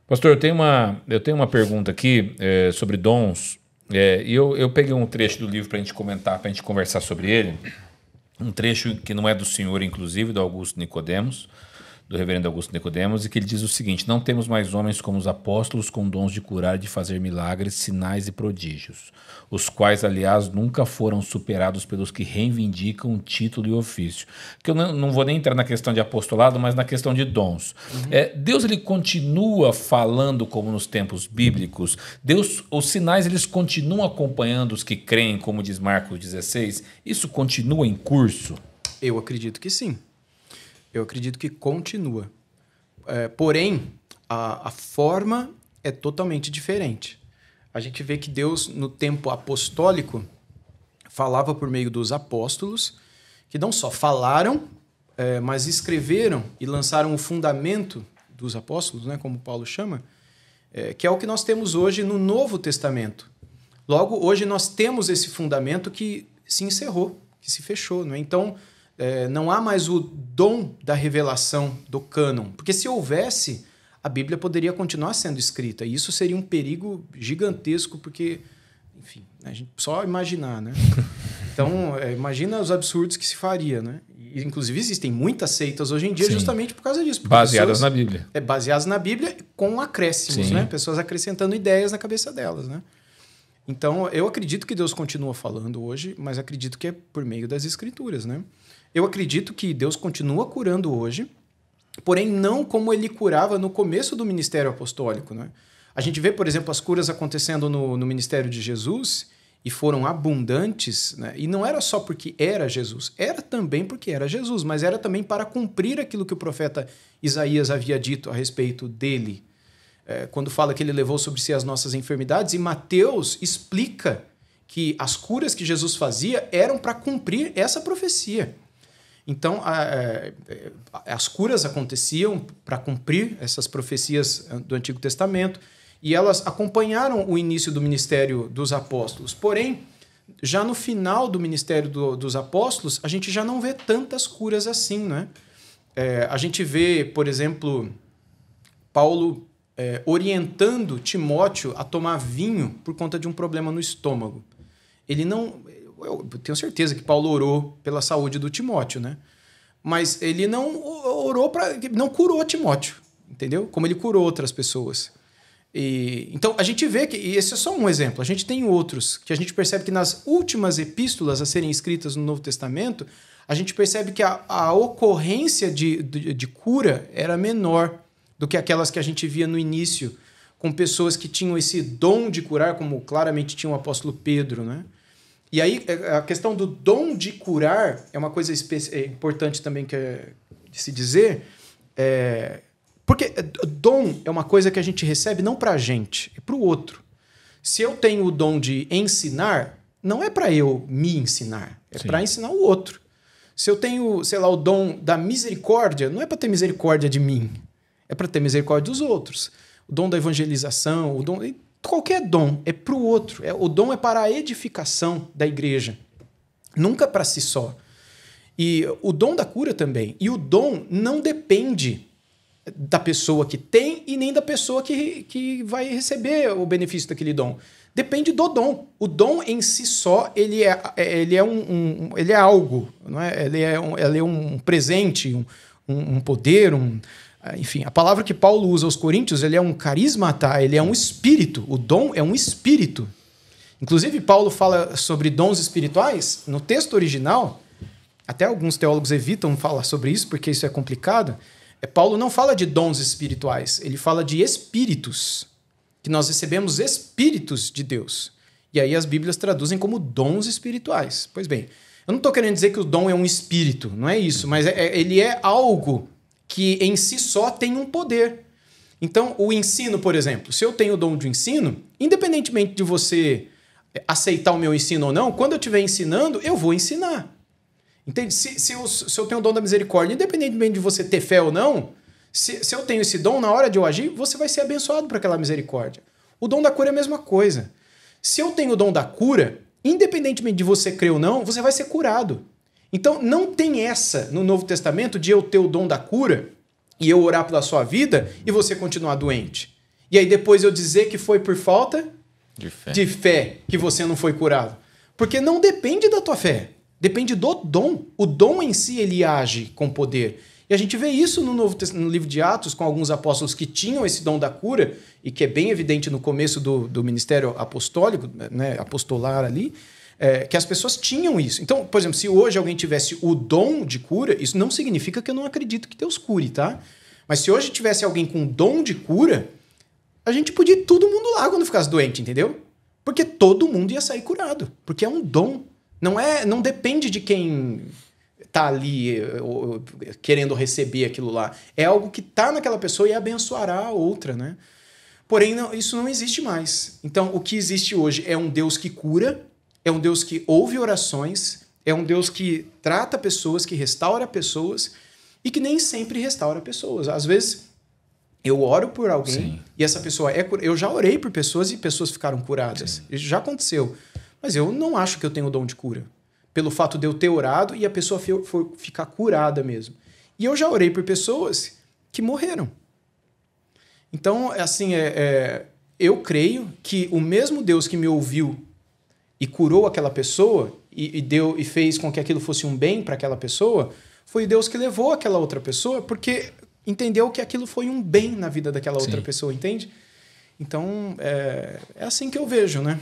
Pastor, eu tenho uma pergunta aqui sobre dons. E eu peguei um trecho do livro para a gente comentar, para a gente conversar sobre ele. Um trecho que não é do senhor, inclusive, do Augusto Nicodemos, do reverendo Augusto Nicodemos, e que ele diz o seguinte: não temos mais homens como os apóstolos com dons de curar e de fazer milagres, sinais e prodígios, os quais, aliás, nunca foram superados pelos que reivindicam título e ofício. Que eu não vou nem entrar na questão de apostolado, mas na questão de dons. Deus, ele continua falando como nos tempos bíblicos. Deus, os sinais, eles continuam acompanhando os que creem, como diz Marcos 16. Isso continua em curso? Eu acredito que sim. Eu acredito que continua. Porém, a forma é totalmente diferente. A gente vê que Deus, no tempo apostólico, falava por meio dos apóstolos, que não só falaram, mas escreveram e lançaram o fundamento dos apóstolos, né, como Paulo chama, que é o que nós temos hoje no Novo Testamento. Logo, hoje nós temos esse fundamento que se encerrou, que se fechou. Né? Então, não há mais o dom da revelação do cânon. Porque se houvesse, a Bíblia poderia continuar sendo escrita. E isso seria um perigo gigantesco, porque, enfim, a gente só imaginar, né? Então, imagina os absurdos que se faria, né? E, inclusive, existem muitas seitas hoje em dia. Sim. Justamente por causa disso. Baseadas na Bíblia. Baseadas na Bíblia com acréscimos, né? Pessoas acrescentando ideias na cabeça delas, né? Então, eu acredito que Deus continua falando hoje, mas acredito que é por meio das Escrituras, né? Eu acredito que Deus continua curando hoje, porém não como ele curava no começo do ministério apostólico, né? A gente vê, por exemplo, as curas acontecendo no ministério de Jesus e foram abundantes, né? E não era só porque era Jesus, era também porque era Jesus, mas era também para cumprir aquilo que o profeta Isaías havia dito a respeito dele. Quando fala que ele levou sobre si as nossas enfermidades, e Mateus explica que as curas que Jesus fazia eram para cumprir essa profecia. Então, as curas aconteciam para cumprir essas profecias do Antigo Testamento e elas acompanharam o início do ministério dos apóstolos. Porém, já no final do ministério dos apóstolos, a gente já não vê tantas curas assim, né? A gente vê, por exemplo, Paulo orientando Timóteo a tomar vinho por conta de um problema no estômago. Ele não... Eu tenho certeza que Paulo orou pela saúde do Timóteo, né? Mas ele não orou não curou Timóteo, entendeu? Como ele curou outras pessoas. Então, a gente vê que... E esse é só um exemplo. A gente tem outros que a gente percebe que nas últimas epístolas a serem escritas no Novo Testamento, a gente percebe que a ocorrência de cura era menor do que aquelas que a gente via no início, com pessoas que tinham esse dom de curar, como claramente tinha o apóstolo Pedro, né? E aí, a questão do dom de curar é uma coisa importante também que de se dizer, porque dom é uma coisa que a gente recebe não para a gente, é para o outro. Se eu tenho o dom de ensinar, não é para eu me ensinar, é para ensinar o outro. Se eu tenho, sei lá, o dom da misericórdia, não é para ter misericórdia de mim, é para ter misericórdia dos outros. O dom da evangelização, o dom... Qualquer dom é para o outro. O dom é para a edificação da igreja. Nunca para si só. E o dom da cura também. E o dom não depende da pessoa que tem e nem da pessoa que vai receber o benefício daquele dom. Depende do dom. O dom em si só, ele é algo. Não é? Ele é um presente, um poder, enfim, a palavra que Paulo usa aos Coríntios, ele é um carismata, ele é um espírito. O dom é um espírito. Inclusive, Paulo fala sobre dons espirituais no texto original. Até alguns teólogos evitam falar sobre isso, porque isso é complicado. Paulo não fala de dons espirituais, ele fala de espíritos, que nós recebemos espíritos de Deus. E aí as Bíblias traduzem como dons espirituais. Pois bem, eu não estou querendo dizer que o dom é um espírito, não é isso, mas ele é algo que em si só tem um poder. Então, o ensino, por exemplo, se eu tenho o dom de ensino, independentemente de você aceitar o meu ensino ou não, quando eu estiver ensinando, eu vou ensinar. Entende? Se eu tenho o dom da misericórdia, independentemente de você ter fé ou não, se eu tenho esse dom, na hora de eu agir, você vai ser abençoado por aquela misericórdia. O dom da cura é a mesma coisa. Se eu tenho o dom da cura, independentemente de você crer ou não, você vai ser curado. Então, não tem essa no Novo Testamento de eu ter o dom da cura e eu orar pela sua vida e você continuar doente. E aí depois eu dizer que foi por falta de fé que você não foi curado. Porque não depende da tua fé. Depende do dom. O dom em si, ele age com poder. E a gente vê isso no livro de Atos, com alguns apóstolos que tinham esse dom da cura, e que é bem evidente no começo do ministério apostólico, né, apostolar ali, que as pessoas tinham isso. Então, por exemplo, se hoje alguém tivesse o dom de cura, isso não significa que eu não acredito que Deus cure, tá? Mas se hoje tivesse alguém com dom de cura, a gente podia ir todo mundo lá quando ficasse doente, entendeu? Porque todo mundo ia sair curado. Porque é um dom. Não depende de quem tá ali querendo receber aquilo lá. É algo que tá naquela pessoa e abençoará a outra, né? Porém, isso não existe mais. Então, o que existe hoje é um Deus que cura, é um Deus que ouve orações, é um Deus que trata pessoas, que restaura pessoas e que nem sempre restaura pessoas. Às vezes, eu oro por alguém Sim. e essa pessoa é curada. Eu já orei por pessoas e pessoas ficaram curadas. Sim. Isso já aconteceu. Mas eu não acho que eu tenho o dom de cura. Pelo fato de eu ter orado e a pessoa ficar curada mesmo. E eu já orei por pessoas que morreram. Então, assim, eu creio que o mesmo Deus que me ouviu e curou aquela pessoa e fez com que aquilo fosse um bem para aquela pessoa, foi o Deus que levou aquela outra pessoa porque entendeu que aquilo foi um bem na vida daquela outra pessoa, entende? Então, é assim que eu vejo, né?